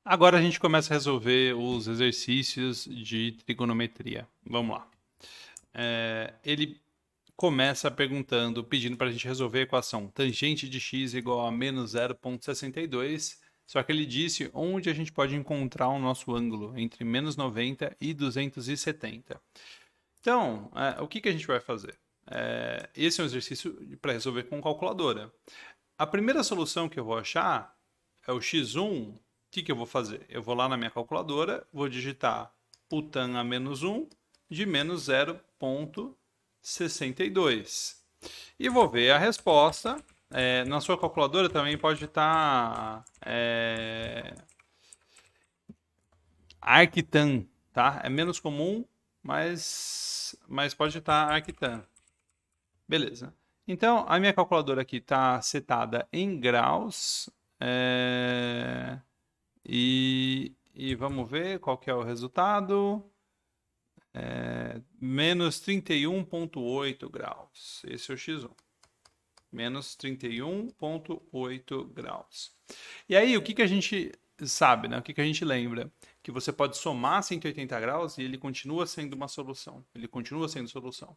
Agora a gente começa a resolver os exercícios de trigonometria. Vamos lá. Ele começa perguntando, pedindo para a gente resolver a equação tangente de x igual a menos 0,62. Só que ele disse onde a gente pode encontrar o nosso ângulo entre menos 90 e 270. Então, o que a gente vai fazer? Esse é um exercício para resolver com calculadora. A primeira solução que eu vou achar é o x1. O que eu vou fazer? Eu vou lá na minha calculadora, vou digitar o tan a menos 1 de menos 0,62. E vou ver a resposta. Na sua calculadora também pode estar arctan, tá? É menos comum, mas pode estar arctan. Beleza. Então, a minha calculadora aqui está setada em graus. E vamos ver qual que é o resultado. Menos 31,8 graus. Esse é o x1. Menos 31,8 graus. E aí, o que a gente sabe, né? O que a gente lembra? Que você pode somar 180 graus e ele continua sendo uma solução. Ele continua sendo solução.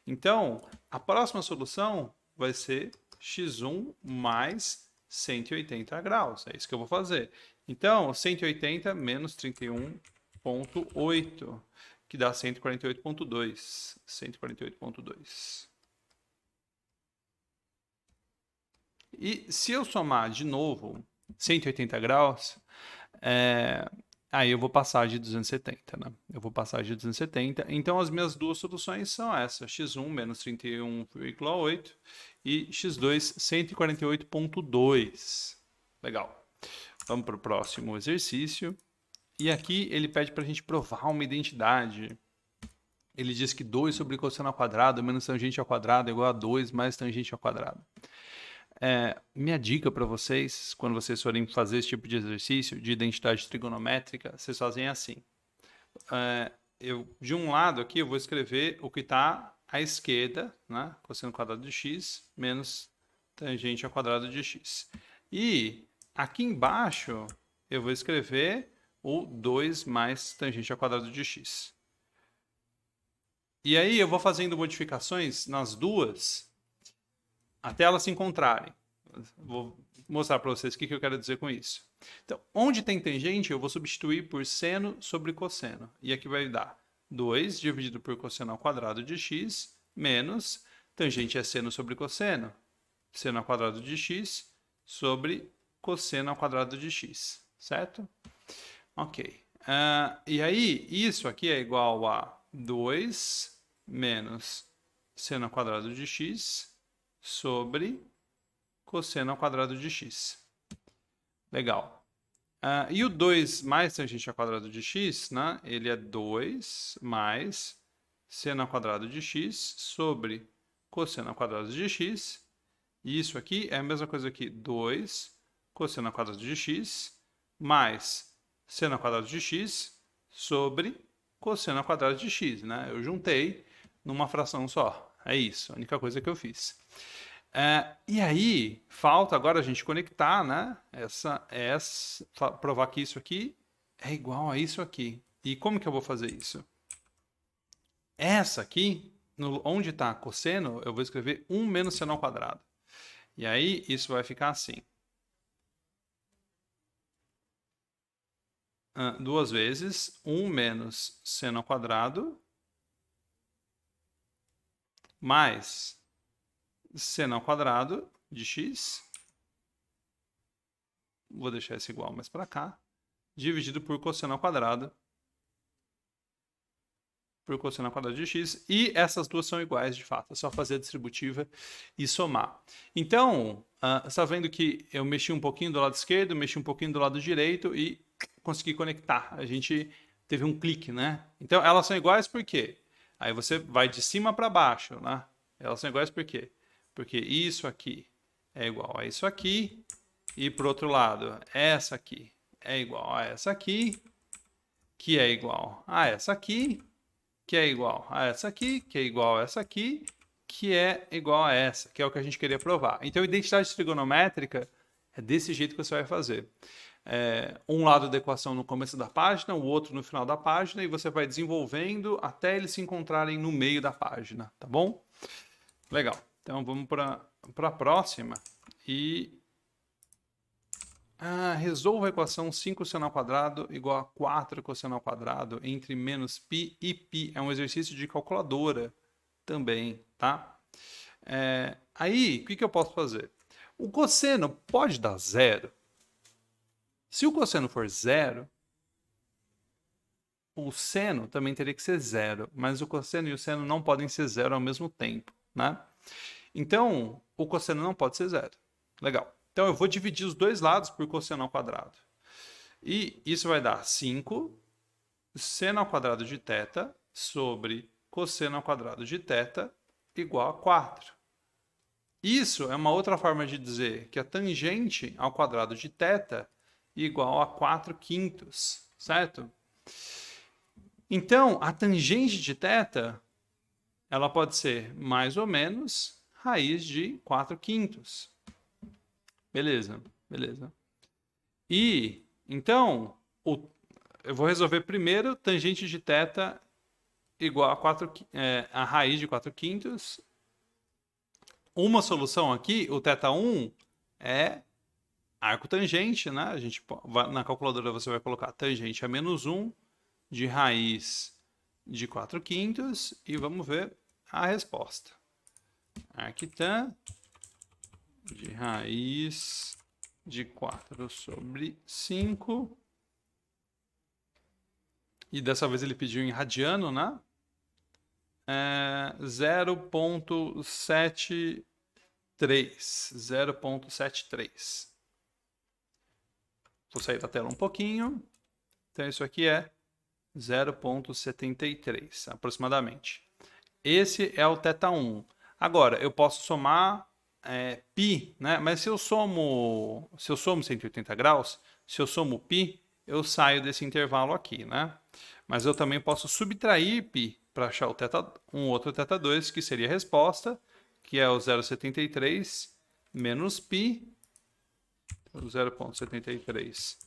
Então, a próxima solução vai ser x1 mais 180 graus. É isso que eu vou fazer. Então, 180 menos 31,8, que dá 148,2. 148,2. E se eu somar de novo 180 graus, aí eu vou passar de 270, né? Eu vou passar de 270. Então, as minhas duas soluções são essas. x1 menos 31,8 e x2 148,2. Legal. Vamos para o próximo exercício. E aqui ele pede para a gente provar uma identidade. Ele diz que 2 sobre cosseno ao quadrado menos tangente ao quadrado é igual a 2 mais tangente ao quadrado. Minha dica para vocês, quando vocês forem fazer esse tipo de exercício de identidade trigonométrica, vocês fazem assim. De um lado aqui, eu vou escrever o que está à esquerda, né? Cosseno quadrado de x menos tangente ao quadrado de x. E aqui embaixo, eu vou escrever o 2 mais tangente ao quadrado de x. E aí eu vou fazendo modificações nas duas até elas se encontrarem. Vou mostrar para vocês o que eu quero dizer com isso. Então, onde tem tangente, eu vou substituir por seno sobre cosseno. E aqui vai dar 2 dividido por cosseno ao quadrado de x menos tangente é seno sobre cosseno. Seno ao quadrado de x sobre cosseno ao quadrado de x. Certo? Ok. E aí, isso aqui é igual a 2 menos seno ao quadrado de x sobre cosseno ao quadrado de x. Legal. E o 2 mais tangente ao quadrado de x, né? Ele é 2 mais seno ao quadrado de x sobre cosseno ao quadrado de x. E isso aqui é a mesma coisa que 2 cosseno ao quadrado de x mais seno ao quadrado de x sobre cosseno ao quadrado de x, né? Eu juntei numa fração só. É isso, a única coisa que eu fiz. E aí, falta agora a gente conectar, né? Provar que isso aqui é igual a isso aqui. E como que eu vou fazer isso? Essa aqui, onde está cosseno, eu vou escrever 1 menos seno ao quadrado. E aí, isso vai ficar assim. 2 vezes 1 menos seno ao quadrado mais seno ao quadrado de x. Vou deixar esse igual mais para cá. Dividido por cosseno ao quadrado. Por cosseno ao quadrado de x. E essas duas são iguais, de fato. É só fazer a distributiva e somar. Então, você está vendo que eu mexi um pouquinho do lado esquerdo, mexi um pouquinho do lado direito e consegui conectar. A gente teve um clique, né? Então, elas são iguais por quê? Aí você vai de cima para baixo, né? Elas são iguais por quê? Porque isso aqui é igual a isso aqui. E, por outro lado, essa aqui é igual a essa aqui, que é igual a essa aqui, que é igual a essa aqui, que é igual a essa aqui, que é igual a essa, que é o que a gente queria provar. Então, identidade trigonométrica É desse jeito que você vai fazer. Um lado da equação no começo da página, o outro no final da página, e você vai desenvolvendo até eles se encontrarem no meio da página, tá bom? Legal. Então vamos para a próxima. Resolva a equação 5 cosseno ao quadrado igual a 4 cosseno ao quadrado entre menos π e π. É um exercício de calculadora também, tá? Aí, o que eu posso fazer? O cosseno pode dar zero. Se o cosseno for zero, o seno também teria que ser zero, mas o cosseno e o seno não podem ser zero ao mesmo tempo, né? Então, o cosseno não pode ser zero. Legal. Então, eu vou dividir os dois lados por cosseno ao quadrado. E isso vai dar 5 seno ao quadrado de θ sobre cosseno ao quadrado de θ igual a 4. Isso é uma outra forma de dizer que a tangente ao quadrado de θ igual a 4 quintos, certo? Então, a tangente de θ, ela pode ser mais ou menos raiz de 4 quintos. Beleza, beleza. E, então, eu vou resolver primeiro tangente de θ igual a, a raiz de 4 quintos. Uma solução aqui, o θ1 é arco tangente, né? A gente na calculadora você vai colocar tangente a menos 1 de raiz de 4 quintos e vamos ver a resposta. Arctan de raiz de 4 sobre 5. E dessa vez ele pediu em radiano, né? 0,73. 0,73. Vou sair da tela um pouquinho. Então, isso aqui é 0,73, aproximadamente. Esse é o θ1. Agora, eu posso somar π, né? Mas se eu somo 180 graus, se eu somo π, eu saio desse intervalo aqui, né? Mas eu também posso subtrair π para achar um outro θ2, que seria a resposta, que é o 0,73 menos π, 0,73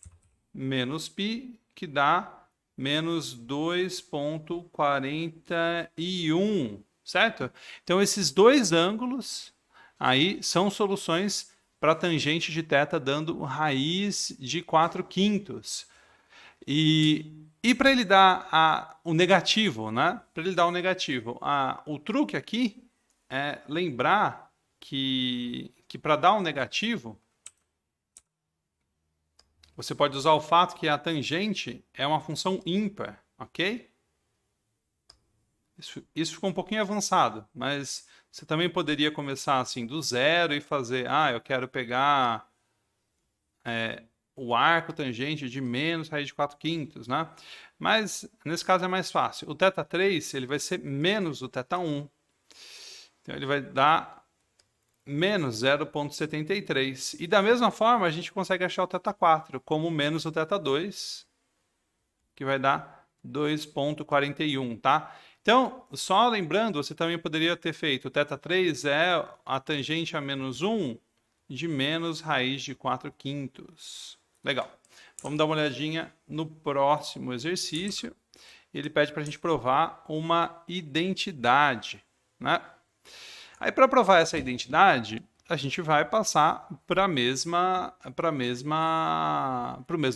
menos π, que dá menos 2,41, certo? Então, esses dois ângulos aí são soluções para tangente de θ dando raiz de 4 quintos. E para ele dar o negativo, né? Para ele dar o negativo, o truque aqui é lembrar que para dar um negativo, você pode usar o fato que a tangente é uma função ímpar, ok? Isso ficou um pouquinho avançado, mas você também poderia começar assim do zero e fazer, eu quero pegar o arco tangente de menos raiz de 4 quintos, né? Mas nesse caso é mais fácil. O θ3 ele vai ser menos o θ1. Então ele vai dar menos 0,73. E da mesma forma a gente consegue achar o θ4 como menos o θ2, que vai dar 2,41, tá? Então, só lembrando, você também poderia ter feito o θ3 é a tangente a menos 1 de menos raiz de 4 quintos. Legal. Vamos dar uma olhadinha no próximo exercício. Ele pede para a gente provar uma identidade, né? Aí, para provar essa identidade, a gente vai passar para o mesmo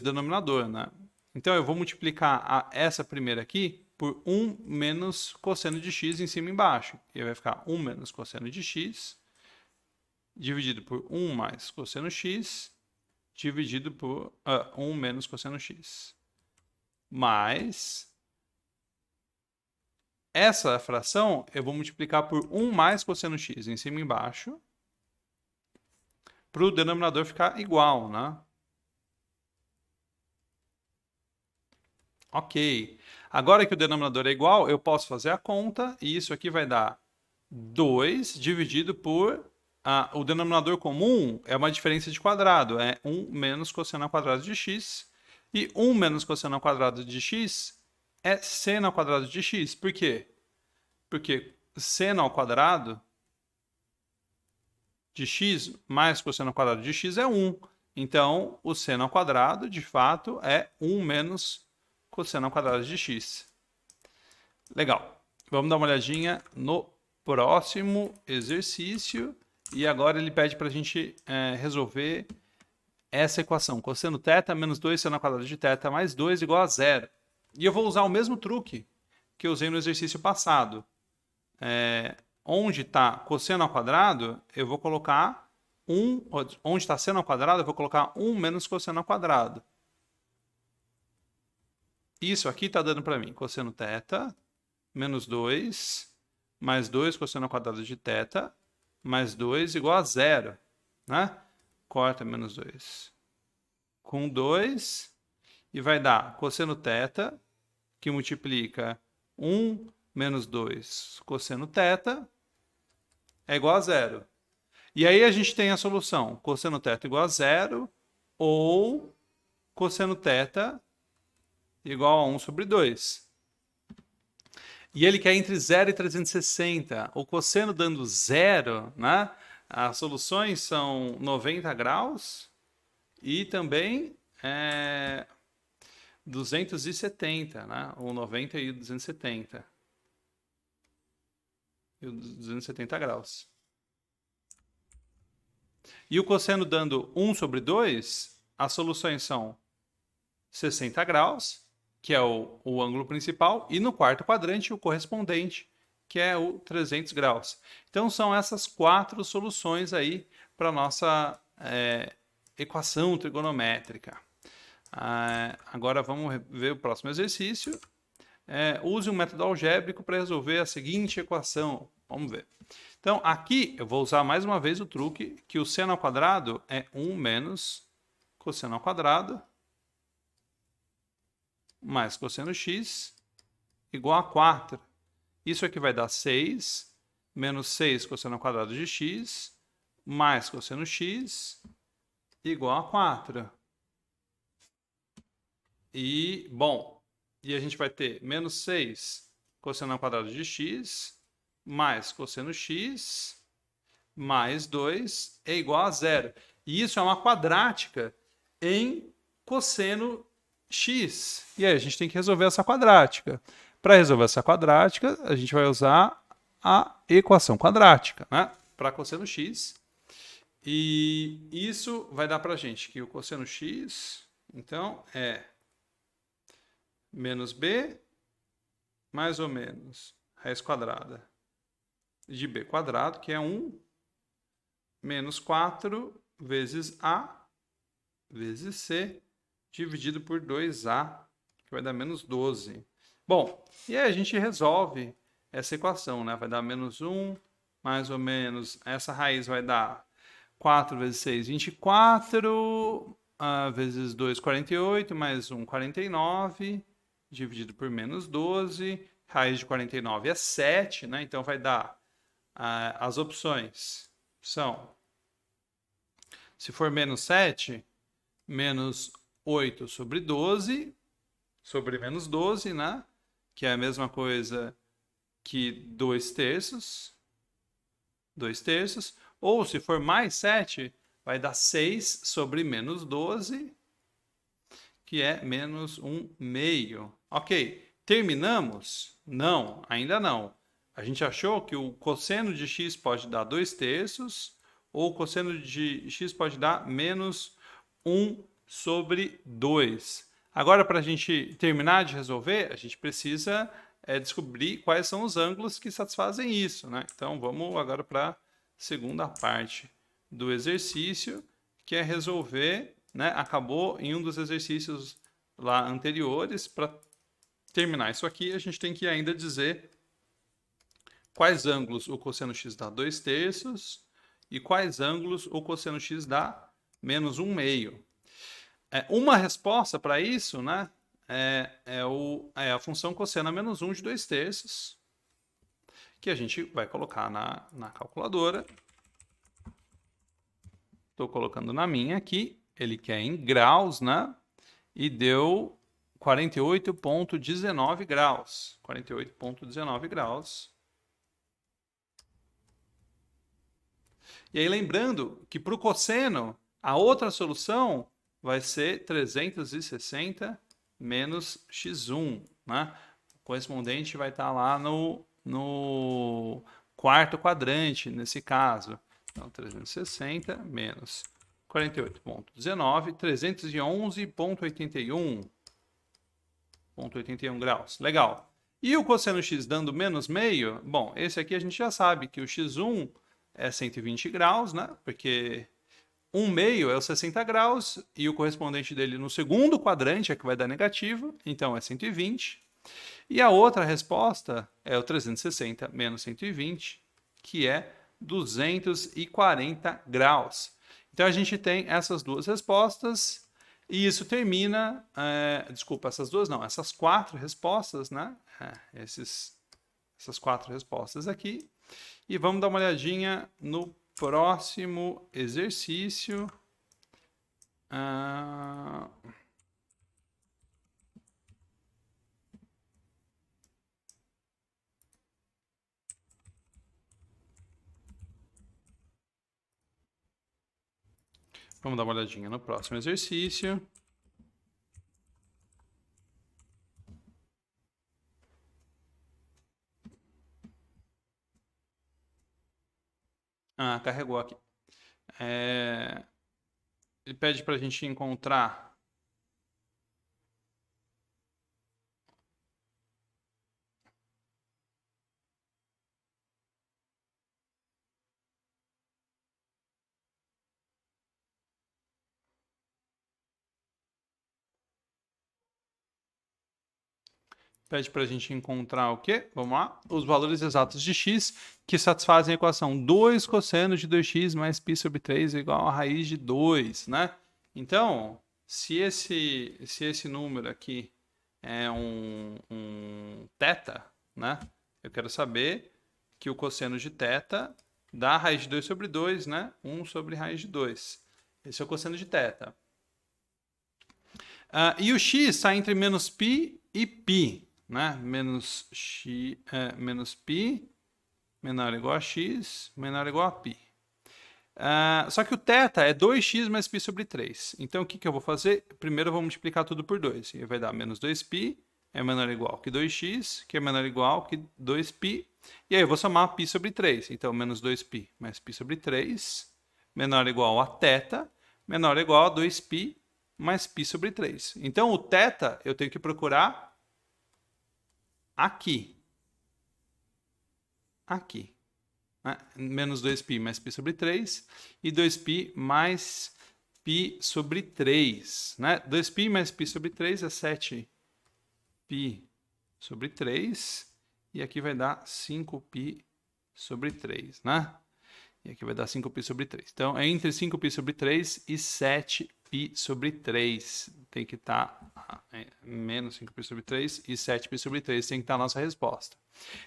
denominador, né? Então, eu vou multiplicar essa primeira aqui por 1 menos cosseno de x em cima e embaixo. E vai ficar 1 menos cosseno de x dividido por 1 mais cosseno x dividido por 1 menos cosseno x. Mais essa fração eu vou multiplicar por 1 mais cosseno x em cima e embaixo para o denominador ficar igual, né? Ok. Agora que o denominador é igual, eu posso fazer a conta e isso aqui vai dar 2 dividido por... o denominador comum é uma diferença de quadrado, é 1 menos cosseno ao quadrado de x. E 1 menos cosseno ao quadrado de x é seno ao quadrado de x. Por quê? Porque seno ao quadrado de x mais cosseno ao quadrado de x é 1. Então, o seno ao quadrado, de fato, é 1 menos cosseno ao quadrado de x. Legal. Vamos dar uma olhadinha no próximo exercício. E agora ele pede para a gente resolver essa equação. Cosseno θ menos 2 seno ao quadrado de θ mais 2 igual a 0. E eu vou usar o mesmo truque que eu usei no exercício passado. Onde está cosseno ao quadrado, eu vou colocar 1. Onde está seno ao quadrado, eu vou colocar 1 menos cosseno ao quadrado. Isso aqui está dando para mim cosseno θ menos 2 mais 2 cosseno ao quadrado de θ mais 2 igual a 0. Né? Corta menos 2 com 2 e vai dar cosseno θ, que multiplica 1 menos 2 cosseno θ é igual a 0. E aí a gente tem a solução cosseno θ igual a 0 ou cosseno θ igual a 1 sobre 2. E ele quer entre 0 e 360. O cosseno dando 0, né? As soluções são 90 graus e também 270, né? O 90 e o 270. E o 270 graus. E o cosseno dando 1 sobre 2, as soluções são 60 graus, que é o ângulo principal, e no quarto quadrante o correspondente, que é o 300 graus. Então são essas 4 soluções aí para a nossa equação trigonométrica. Agora vamos ver o próximo exercício. Use um método algébrico para resolver a seguinte equação. Vamos ver. Então aqui eu vou usar mais uma vez o truque que o seno ao quadrado é 1 menos cosseno ao quadrado mais cosseno x igual a 4. Isso aqui vai dar 6 menos 6 cosseno ao quadrado de x mais cosseno x igual a 4. E, bom, e a gente vai ter menos 6 cosseno ao quadrado de x mais cosseno x mais 2 é igual a 0. E isso é uma quadrática em cosseno x. E aí a gente tem que resolver essa quadrática. Para resolver essa quadrática, a gente vai usar a equação quadrática, né? Para cosseno x. E isso vai dar para a gente que o cosseno x, então, é menos b mais ou menos raiz quadrada de b quadrado, que é 1, menos 4 vezes a vezes c, dividido por 2a, que vai dar menos 12. Bom, e aí a gente resolve essa equação, né? Vai dar menos 1, mais ou menos, essa raiz vai dar 4 vezes 6, 24, vezes 2, 48, mais 1, 49, dividido por menos 12, raiz de 49 é 7, né? Então vai dar, as opções são, se for menos 7, menos 8 sobre 12, sobre menos 12, né? Que é a mesma coisa que 2 terços. 2 terços. Ou se for mais 7, vai dar 6 sobre menos 12, que é menos 1 meio. Ok, terminamos? Não, ainda não. A gente achou que o cosseno de x pode dar 2 terços, ou o cosseno de x pode dar menos 1 sobre 2. Agora, para a gente terminar de resolver, a gente precisa descobrir quais são os ângulos que satisfazem isso, né? Então, vamos agora para a segunda parte do exercício, que é resolver, né? Acabou em um dos exercícios lá anteriores. Para terminar isso aqui, a gente tem que ainda dizer quais ângulos o cosseno x dá 2 terços e quais ângulos o cosseno x dá menos 1 meio. Uma resposta para isso, né, é a função cosseno menos 1 de 2 terços, que a gente vai colocar na calculadora. Estou colocando na minha aqui, ele quer em graus, né, e deu 48,19 graus. 48,19 graus. E aí lembrando que para o cosseno A outra solução vai ser 360 menos x1, né? O correspondente vai estar lá no quarto quadrante, nesse caso. Então, 360 menos 48,19, 311,81 graus. Legal. E o cosseno x dando menos meio? Bom, esse aqui a gente já sabe que o x1 é 120 graus, né? Porque 1 meio é o 60 graus e o correspondente dele no segundo quadrante é que vai dar negativo, então é 120. E a outra resposta é o 360 menos 120, que é 240 graus. Então a gente tem essas duas respostas e isso termina... desculpa, essas duas não, essas quatro respostas, né? Essas quatro respostas aqui. E vamos dar uma olhadinha no próximo exercício. Vamos dar uma olhadinha no próximo exercício. Carregou aqui. Ele pede para a gente encontrar o quê? Vamos lá. Os valores exatos de x que satisfazem a equação 2 cosseno de 2x mais π sobre 3 é igual a raiz de 2, né? Então, se esse número aqui é um θ, né? Eu quero saber que o cosseno de θ dá raiz de 2 sobre 2, né? 1 sobre raiz de 2. Esse é o cosseno de θ. E o x está entre menos π e π, né? Menos π menor ou igual a x menor ou igual a π. Só que o θ é 2x mais π sobre 3. Então, o que eu vou fazer? Primeiro, eu vou multiplicar tudo por 2. E vai dar menos 2π é menor ou igual que 2x, que é menor ou igual que 2π. E aí, eu vou somar π sobre 3. Então, menos 2π mais π sobre 3, menor ou igual a θ, menor ou igual a 2π mais π sobre 3. Então, o θ eu tenho que procurar aqui. Aqui. Né? Menos 2π mais π sobre 3 e 2π mais π sobre 3. Né? 2π mais π sobre 3 é 7π sobre 3. E aqui vai dar 5π sobre 3. Né? E aqui vai dar 5π sobre 3. Então, é entre 5π sobre 3 e 7π sobre 3. Tem que estar menos 5π sobre 3 e 7π sobre 3. Tem que estar a nossa resposta.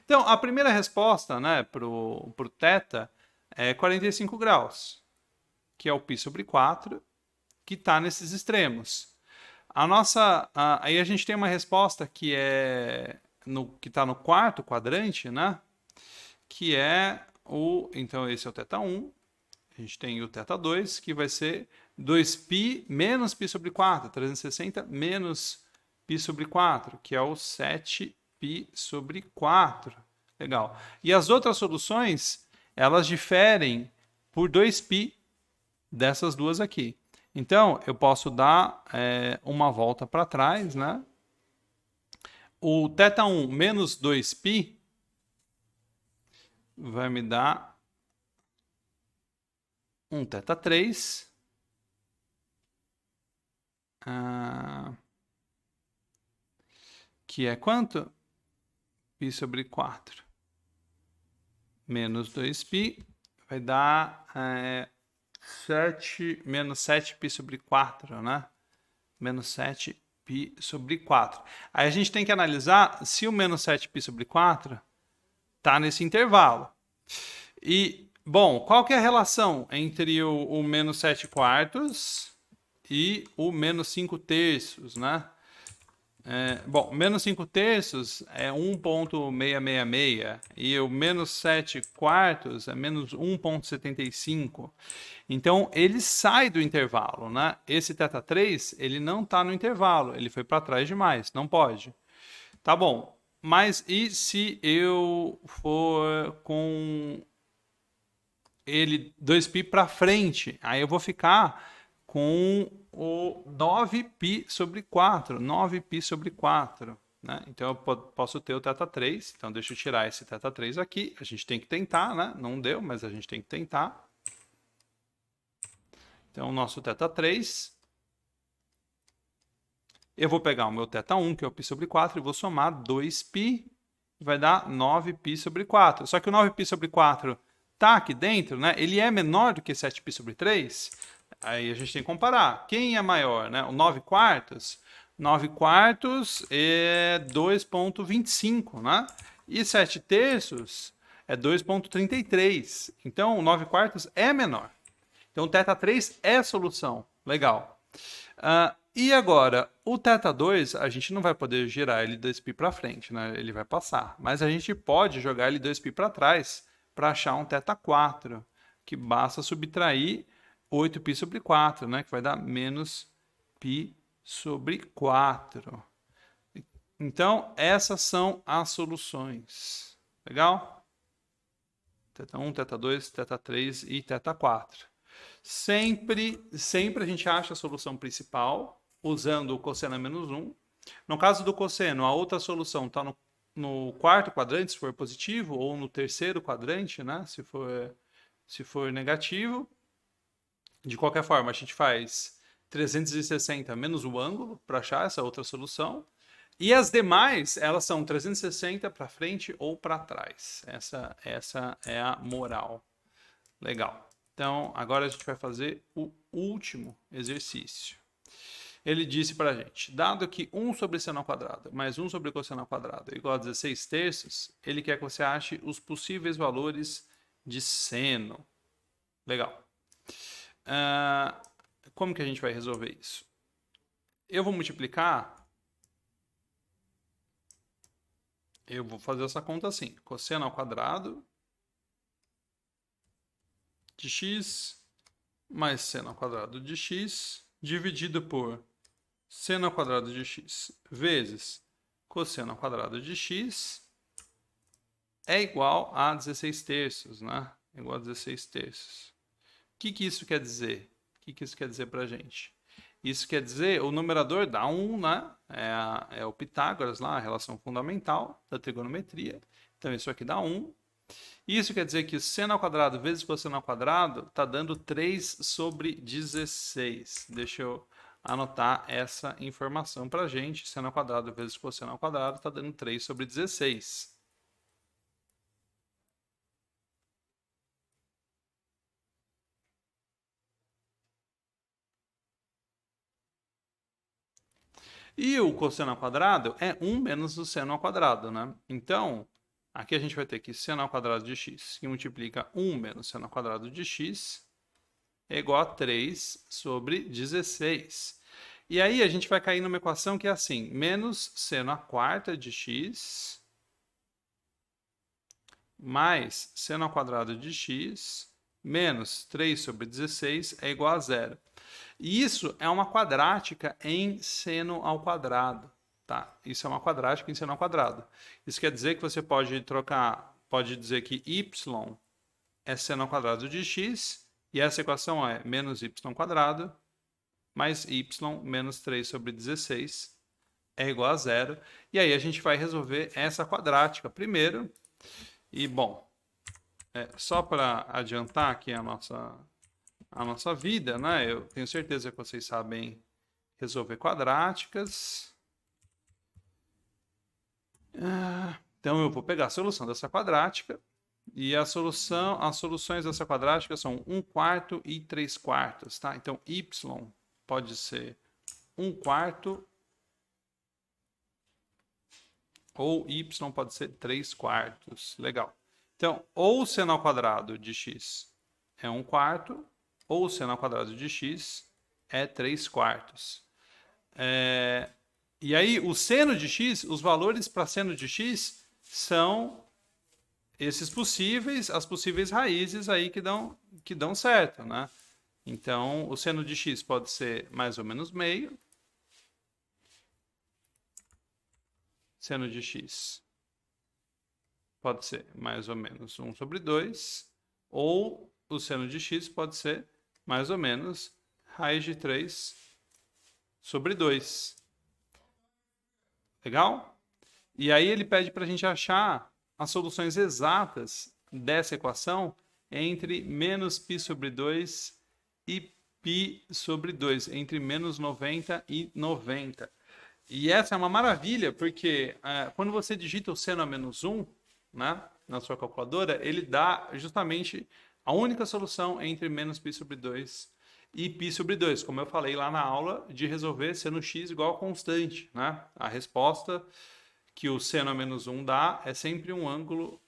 Então, a primeira resposta, né, para o θ é 45 graus, que é o π sobre 4, que está nesses extremos. Aí a gente tem uma resposta que está no quarto quadrante, né, que é então esse é o θ1, a gente tem o θ2, que vai ser 2π menos π sobre 4, 360 menos π sobre 4, que é o 7π sobre 4. Legal. E as outras soluções, elas diferem por 2π dessas duas aqui. Então, eu posso dar uma volta para trás, né? O θ1 menos 2π vai me dar um θ3. Que é quanto? π sobre 4 menos 2π vai dar menos 7π sobre 4, né? Menos 7π sobre 4. Aí a gente tem que analisar se o menos 7π sobre 4 está nesse intervalo. E, bom, qual que é a relação entre o menos 7 quartos e o menos 5 terços, né? Bom, menos 5 terços é 1,666 e o menos 7 quartos é menos 1,75. Então, ele sai do intervalo, né? Esse θ3, ele não está no intervalo, ele foi para trás demais, não pode. Tá bom, mas e se eu for com ele 2π para frente? Aí eu vou ficar com o 9π sobre 4, 9π sobre 4. Né? Então eu posso ter o θ3, então deixa eu tirar esse θ3 aqui, a gente tem que tentar, né? Não deu, mas a gente tem que tentar. Então o nosso θ3, eu vou pegar o meu θ1, que é o π sobre 4, e vou somar 2π, vai dar 9π sobre 4. Só que o 9π sobre 4 está aqui dentro, né? Ele é menor do que 7π sobre 3, aí a gente tem que comparar. Quem é maior, né? O 9 quartos? 9 quartos é 2,25, né? E 7 terços é 2,33. Então, o 9 quartos é menor. Então, o θ3 é a solução. Legal. E agora, o θ2, a gente não vai poder girar ele 2π para frente, né? Ele vai passar. Mas a gente pode jogar ele 2π para trás para achar um θ4, que basta subtrair 8π sobre 4, né? Que vai dar menos π sobre 4. Então, essas são as soluções. Legal? θ1, θ2, θ3 e θ4. Sempre a gente acha a solução principal usando o cosseno menos 1. No caso do cosseno, a outra solução está no quarto quadrante, se for positivo, ou no terceiro quadrante, né? Se for negativo. De qualquer forma, a gente faz 360 menos o ângulo para achar essa outra solução. E as demais, elas são 360 para frente ou para trás. Essa é a moral. Legal. Então, agora a gente vai fazer o último exercício. Ele disse para a gente, dado que 1 sobre seno ao quadrado mais 1 sobre cosseno ao quadrado é igual a 16 terços, ele quer que você ache os possíveis valores de seno. Legal. Como que a gente vai resolver isso? Eu vou multiplicar, eu vou fazer essa conta assim, cosseno ao quadrado de x mais seno ao quadrado de x dividido por seno ao quadrado de x vezes cosseno ao quadrado de x é igual a 16 terços, né? É igual a 16 terços. O que isso quer dizer? O que isso quer dizer para a gente? Isso quer dizer, o numerador dá 1, né? É o Pitágoras lá, a relação fundamental da trigonometria. Então, isso aqui dá 1. Isso quer dizer que seno ao quadrado vezes cosseno ao quadrado está dando 3 sobre 16. Deixa eu anotar essa informação para a gente. Seno ao quadrado vezes cosseno ao quadrado está dando 3 sobre 16. E o cosseno ao quadrado é 1 menos o seno ao quadrado, né? Então, aqui a gente vai ter que seno ao quadrado de x, que multiplica 1 menos seno ao quadrado de x, é igual a 3 sobre 16. E aí a gente vai cair numa equação que é assim, menos seno à quarta de x mais seno ao quadrado de x menos 3 sobre 16 é igual a zero. E isso é uma quadrática em seno ao quadrado. Tá? Isso é uma quadrática em seno ao quadrado. Isso quer dizer que você pode trocar, pode dizer que y é seno ao quadrado de x, e essa equação é menos y quadrado mais y menos 3 sobre 16 é igual a zero. E aí a gente vai resolver essa quadrática primeiro. E, bom, só para adiantar aqui a nossa vida, né? Eu tenho certeza que vocês sabem resolver quadráticas. Então, eu vou pegar a solução dessa quadrática. E as soluções dessa quadrática são 1 quarto e 3 quartos, tá? Então, y pode ser 1 quarto ou y pode ser 3 quartos. Legal. Então, ou o seno ao quadrado de x é 1 quarto, ou o seno ao quadrado de x é 3 quartos. E aí, o seno de x, os valores para seno de x são esses possíveis, as possíveis raízes aí que dão certo, né? Então, o seno de x pode ser mais ou menos meio. Seno de x pode ser mais ou menos 1 sobre 2. Ou o seno de x pode ser mais ou menos raiz de 3 sobre 2. Legal? E aí ele pede para a gente achar as soluções exatas dessa equação entre menos π sobre 2 e π sobre 2, entre menos 90 e 90. E essa é uma maravilha, porque quando você digita o seno a menos 1, né, na sua calculadora, ele dá justamente a única solução entre menos π sobre 2 e π sobre 2, como eu falei lá na aula de resolver seno x igual a constante, né? A resposta que o seno a menos 1 dá é sempre um ângulo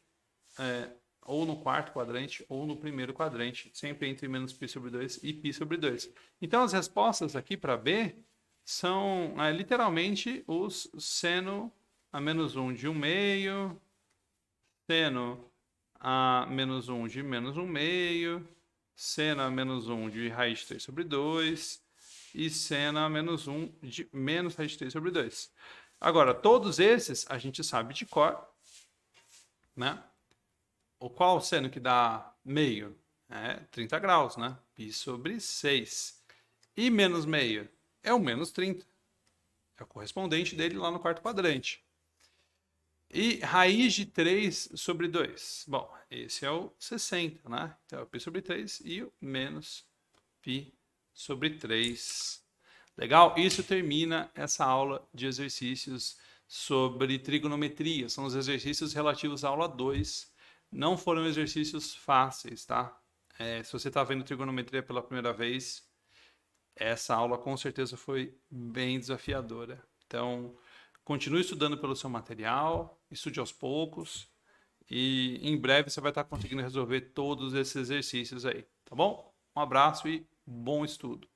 ou no quarto quadrante ou no primeiro quadrante, sempre entre menos π sobre 2 e π sobre 2. Então as respostas aqui para B são literalmente os seno a menos 1 de 1 meio, seno a menos 1 de menos 1 meio, seno a menos 1 de raiz de 3 sobre 2 e seno a menos 1 de menos raiz de 3 sobre 2. Agora, todos esses a gente sabe de cor, né? Qual o seno que dá meio? 30 graus, né? Π sobre 6. E menos meio? É o menos 30. É o correspondente dele lá no quarto quadrante. E raiz de 3 sobre 2. Bom, esse é o 60, né? Então é o π sobre 3 e o menos π sobre 3. Legal? Isso termina essa aula de exercícios sobre trigonometria. São os exercícios relativos à aula 2. Não foram exercícios fáceis, tá? Se você está vendo trigonometria pela primeira vez, essa aula com certeza foi bem desafiadora. Então, continue estudando pelo seu material, estude aos poucos e em breve você vai estar conseguindo resolver todos esses exercícios aí, tá bom? Um abraço e bom estudo.